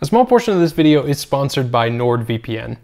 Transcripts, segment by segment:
A small portion of this video is sponsored by NordVPN.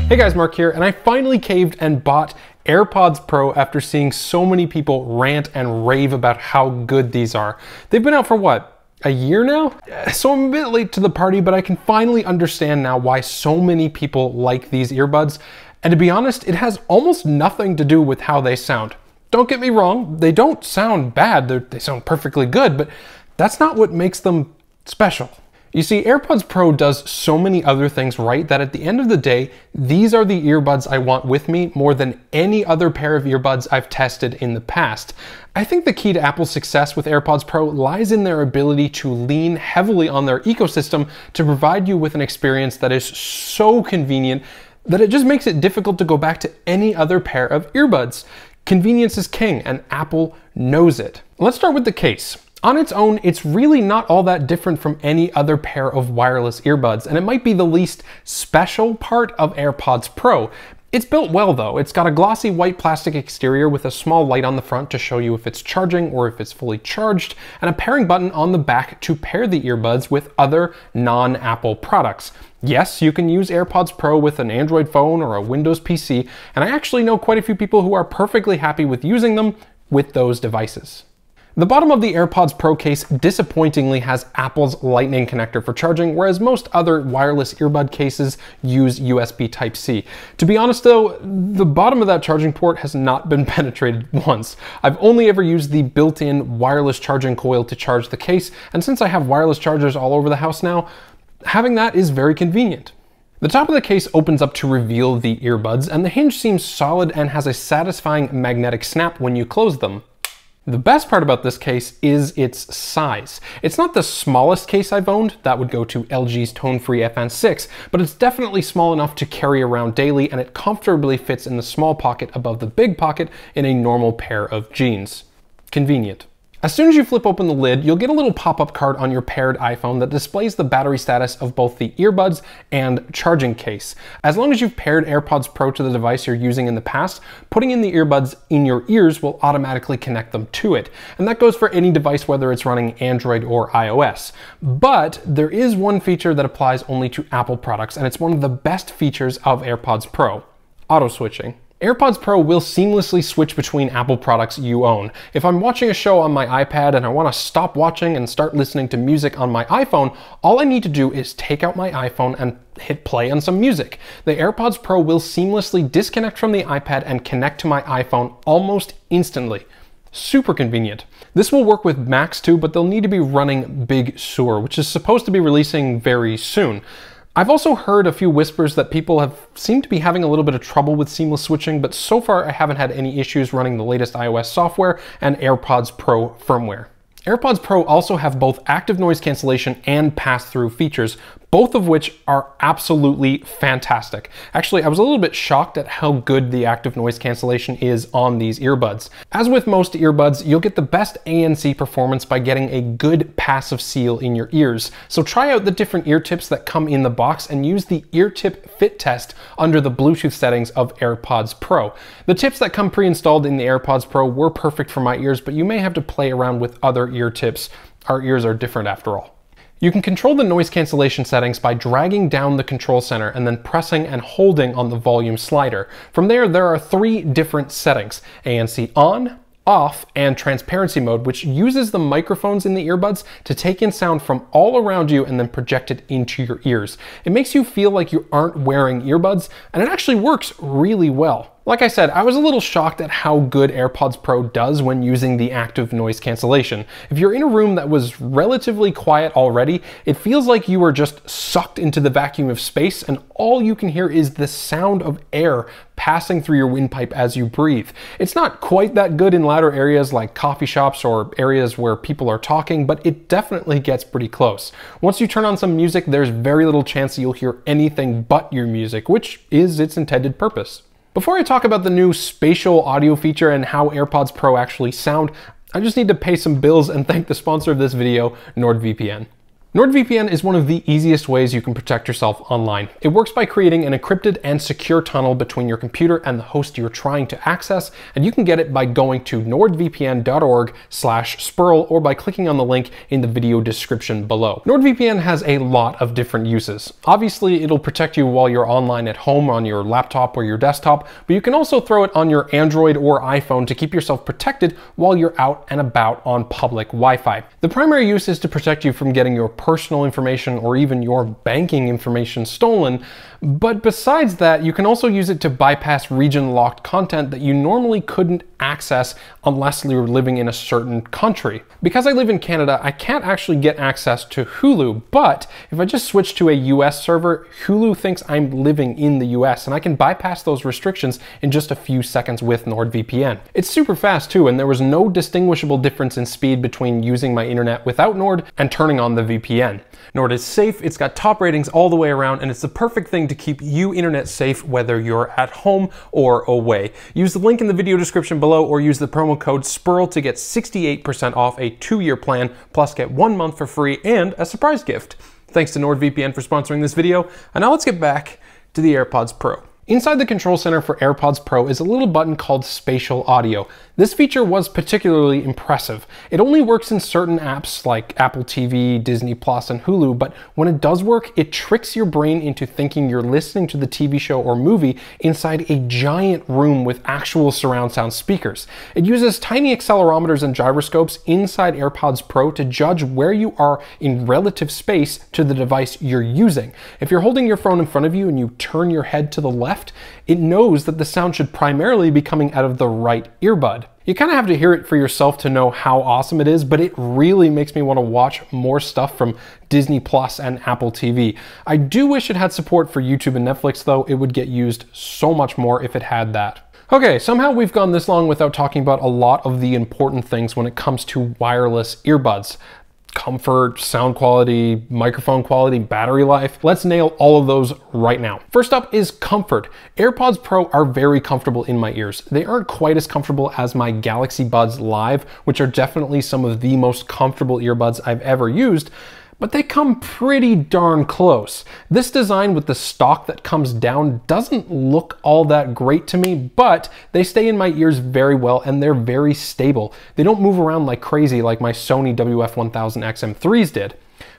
Hey guys, Mark here, and I finally caved and bought AirPods Pro after seeing so many people rant and rave about how good these are. They've been out for what, a year now? So I'm a bit late to the party, but I can finally understand now why so many people like these earbuds. And to be honest, it has almost nothing to do with how they sound. Don't get me wrong, they don't sound bad, they sound perfectly good, but that's not what makes them special. You see, AirPods Pro does so many other things right that at the end of the day, these are the earbuds I want with me more than any other pair of earbuds I've tested in the past. I think the key to Apple's success with AirPods Pro lies in their ability to lean heavily on their ecosystem to provide you with an experience that is so convenient that it just makes it difficult to go back to any other pair of earbuds. Convenience is king, and Apple knows it. Let's start with the case. On its own, it's really not all that different from any other pair of wireless earbuds, and it might be the least special part of AirPods Pro. It's built well though. It's got a glossy white plastic exterior with a small light on the front to show you if it's charging or if it's fully charged, and a pairing button on the back to pair the earbuds with other non-Apple products. Yes, you can use AirPods Pro with an Android phone or a Windows PC, and I actually know quite a few people who are perfectly happy with using them with those devices. The bottom of the AirPods Pro case disappointingly has Apple's Lightning connector for charging, whereas most other wireless earbud cases use USB Type-C. To be honest though, the bottom of that charging port has not been penetrated once. I've only ever used the built-in wireless charging coil to charge the case, and since I have wireless chargers all over the house now, having that is very convenient. The top of the case opens up to reveal the earbuds, and the hinge seems solid and has a satisfying magnetic snap when you close them. The best part about this case is its size. It's not the smallest case I've owned, that would go to LG's tone-free FN6, but it's definitely small enough to carry around daily, and it comfortably fits in the small pocket above the big pocket in a normal pair of jeans. Convenient. As soon as you flip open the lid, you'll get a little pop-up card on your paired iPhone that displays the battery status of both the earbuds and charging case. As long as you've paired AirPods Pro to the device you're using in the past, putting in the earbuds in your ears will automatically connect them to it. And that goes for any device whether it's running Android or iOS. But there is one feature that applies only to Apple products, and it's one of the best features of AirPods Pro: auto switching. AirPods Pro will seamlessly switch between Apple products you own. If I'm watching a show on my iPad and I want to stop watching and start listening to music on my iPhone, all I need to do is take out my iPhone and hit play on some music. The AirPods Pro will seamlessly disconnect from the iPad and connect to my iPhone almost instantly. Super convenient. This will work with Macs too, but they'll need to be running Big Sur, which is supposed to be releasing very soon. I've also heard a few whispers that people have seemed to be having a little bit of trouble with seamless switching, but so far I haven't had any issues running the latest iOS software and AirPods Pro firmware. AirPods Pro also have both active noise cancellation and pass-through features, both of which are absolutely fantastic. Actually, I was a little bit shocked at how good the active noise cancellation is on these earbuds. As with most earbuds, you'll get the best ANC performance by getting a good passive seal in your ears. So try out the different ear tips that come in the box and use the ear tip fit test under the Bluetooth settings of AirPods Pro. The tips that come pre-installed in the AirPods Pro were perfect for my ears, but you may have to play around with other ear tips. Our ears are different after all. You can control the noise cancellation settings by dragging down the control center and then pressing and holding on the volume slider. From there are 3 different settings: ANC on, off, and transparency mode, which uses the microphones in the earbuds to take in sound from all around you and then project it into your ears. It makes you feel like you aren't wearing earbuds, and it actually works really well. Like I said, I was a little shocked at how good AirPods Pro does when using the active noise cancellation. If you're in a room that was relatively quiet already, it feels like you are just sucked into the vacuum of space and all you can hear is the sound of air passing through your windpipe as you breathe. It's not quite that good in louder areas like coffee shops or areas where people are talking, but it definitely gets pretty close. Once you turn on some music, there's very little chance you'll hear anything but your music, which is its intended purpose. Before I talk about the new Spatial audio feature and how AirPods Pro actually sound, I just need to pay some bills and thank the sponsor of this video, NordVPN. NordVPN is one of the easiest ways you can protect yourself online. It works by creating an encrypted and secure tunnel between your computer and the host you're trying to access, and you can get it by going to nordvpn.org/Spurrell or by clicking on the link in the video description below. NordVPN has a lot of different uses. Obviously, it'll protect you while you're online at home on your laptop or your desktop, but you can also throw it on your Android or iPhone to keep yourself protected while you're out and about on public Wi-Fi. The primary use is to protect you from getting your personal information or even your banking information stolen, but besides that, you can also use it to bypass region-locked content that you normally couldn't access unless you were living in a certain country. Because I live in Canada, I can't actually get access to Hulu, but if I just switch to a US server, Hulu thinks I'm living in the US, and I can bypass those restrictions in just a few seconds with NordVPN. It's super fast too, and there was no distinguishable difference in speed between using my internet without Nord and turning on the VPN. Nord is safe, it's got top ratings all the way around, and it's the perfect thing to keep you internet safe whether you're at home or away. Use the link in the video description below or use the promo code SPURRELL to get 68% off a 2-year plan, plus get 1 month for free and a surprise gift. Thanks to NordVPN for sponsoring this video, and now let's get back to the AirPods Pro. Inside the control center for AirPods Pro is a little button called Spatial Audio. This feature was particularly impressive. It only works in certain apps like Apple TV, Disney Plus, and Hulu, but when it does work, it tricks your brain into thinking you're listening to the TV show or movie inside a giant room with actual surround sound speakers. It uses tiny accelerometers and gyroscopes inside AirPods Pro to judge where you are in relative space to the device you're using. If you're holding your phone in front of you and you turn your head to the left, it knows that the sound should primarily be coming out of the right earbud. You kind of have to hear it for yourself to know how awesome it is, but it really makes me want to watch more stuff from Disney Plus and Apple TV. I do wish it had support for YouTube and Netflix though. It would get used so much more if it had that. Okay, somehow we've gone this long without talking about a lot of the important things when it comes to wireless earbuds. Comfort, sound quality, microphone quality, battery life. Let's nail all of those right now. First up is comfort. AirPods Pro are very comfortable in my ears. They aren't quite as comfortable as my Galaxy Buds Live, which are definitely some of the most comfortable earbuds I've ever used, but they come pretty darn close. This design with the stalk that comes down doesn't look all that great to me, but they stay in my ears very well and they're very stable. They don't move around like crazy like my Sony WF-1000XM3s did.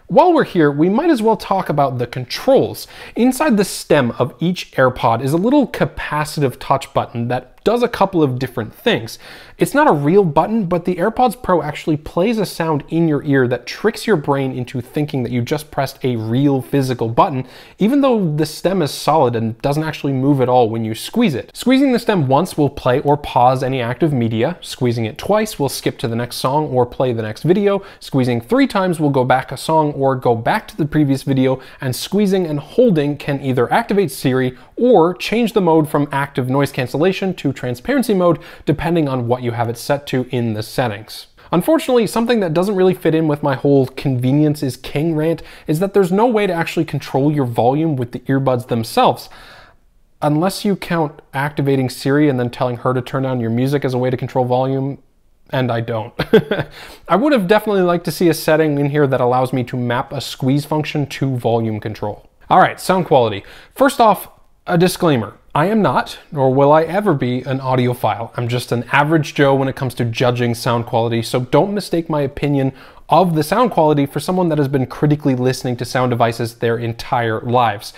While we're here, we might as well talk about the controls. Inside the stem of each AirPod is a little capacitive touch button that does a couple of different things. It's not a real button, but the AirPods Pro actually plays a sound in your ear that tricks your brain into thinking that you just pressed a real physical button, even though the stem is solid and doesn't actually move at all when you squeeze it. Squeezing the stem once will play or pause any active media. Squeezing it twice will skip to the next song or play the next video. Squeezing 3 times will go back a song or go back to the previous video, and squeezing and holding can either activate Siri or change the mode from active noise cancellation to transparency mode, depending on what you have it set to in the settings. Unfortunately, something that doesn't really fit in with my whole convenience is king rant is that there's no way to actually control your volume with the earbuds themselves. Unless you count activating Siri and then telling her to turn down your music as a way to control volume, and I don't. I would have definitely liked to see a setting in here that allows me to map a squeeze function to volume control. All right, sound quality. First off, a disclaimer. I am not, nor will I ever be, an audiophile. I'm just an average Joe when it comes to judging sound quality, so don't mistake my opinion of the sound quality for someone that has been critically listening to sound devices their entire lives.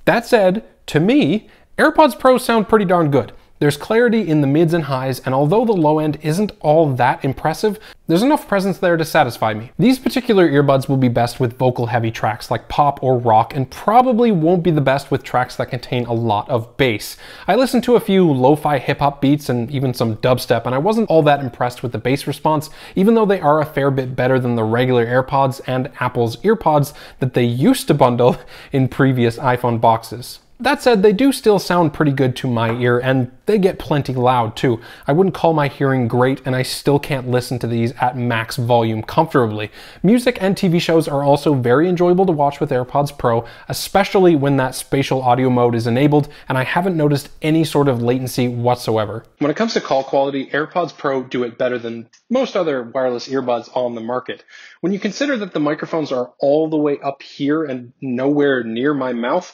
That said, to me, AirPods Pro sound pretty darn good. There's clarity in the mids and highs, and although the low end isn't all that impressive, there's enough presence there to satisfy me. These particular earbuds will be best with vocal heavy tracks like pop or rock, and probably won't be the best with tracks that contain a lot of bass. I listened to a few lo-fi hip-hop beats and even some dubstep, and I wasn't all that impressed with the bass response, even though they are a fair bit better than the regular AirPods and Apple's EarPods that they used to bundle in previous iPhone boxes. That said, they do still sound pretty good to my ear, and they get plenty loud too. I wouldn't call my hearing great, and I still can't listen to these at max volume comfortably. Music and TV shows are also very enjoyable to watch with AirPods Pro, especially when that spatial audio mode is enabled, and I haven't noticed any sort of latency whatsoever. When it comes to call quality, AirPods Pro do it better than most other wireless earbuds on the market. When you consider that the microphones are all the way up here and nowhere near my mouth,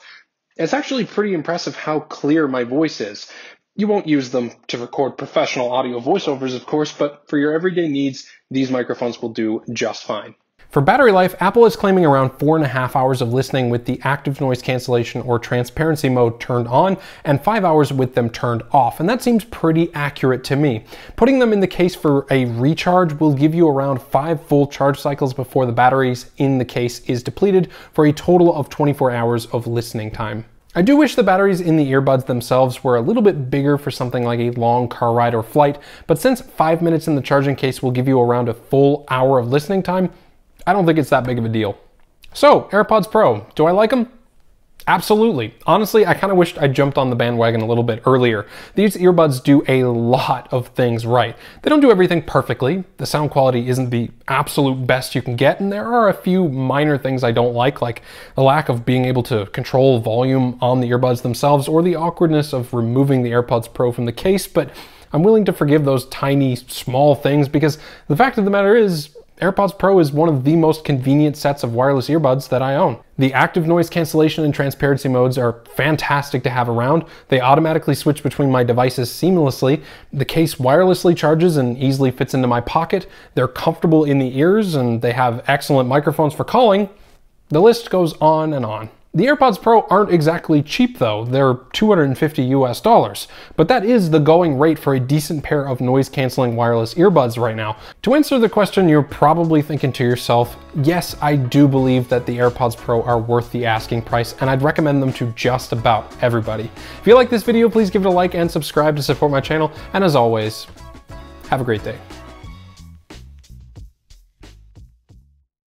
it's actually pretty impressive how clear my voice is. You won't use them to record professional audio voiceovers, of course, but for your everyday needs, these microphones will do just fine. For battery life, Apple is claiming around 4.5 hours of listening with the active noise cancellation or transparency mode turned on, and 5 hours with them turned off, and that seems pretty accurate to me. Putting them in the case for a recharge will give you around 5 full charge cycles before the batteries in the case is depleted, for a total of 24 hours of listening time. I do wish the batteries in the earbuds themselves were a little bit bigger for something like a long car ride or flight, but since 5 minutes in the charging case will give you around a full hour of listening time, I don't think it's that big of a deal. So, AirPods Pro, do I like them? Absolutely. Honestly, I kind of wished I jumped on the bandwagon a little bit earlier. These earbuds do a lot of things right. They don't do everything perfectly. The sound quality isn't the absolute best you can get, and there are a few minor things I don't like the lack of being able to control volume on the earbuds themselves, or the awkwardness of removing the AirPods Pro from the case, but I'm willing to forgive those tiny, small things because the fact of the matter is, AirPods Pro is one of the most convenient sets of wireless earbuds that I own. The active noise cancellation and transparency modes are fantastic to have around. They automatically switch between my devices seamlessly. The case wirelessly charges and easily fits into my pocket. They're comfortable in the ears, and they have excellent microphones for calling. The list goes on and on. The AirPods Pro aren't exactly cheap though, they're $250 US, but that is the going rate for a decent pair of noise cancelling wireless earbuds right now. To answer the question, you're probably thinking to yourself, yes, I do believe that the AirPods Pro are worth the asking price, and I'd recommend them to just about everybody. If you like this video, please give it a like and subscribe to support my channel, and as always, have a great day.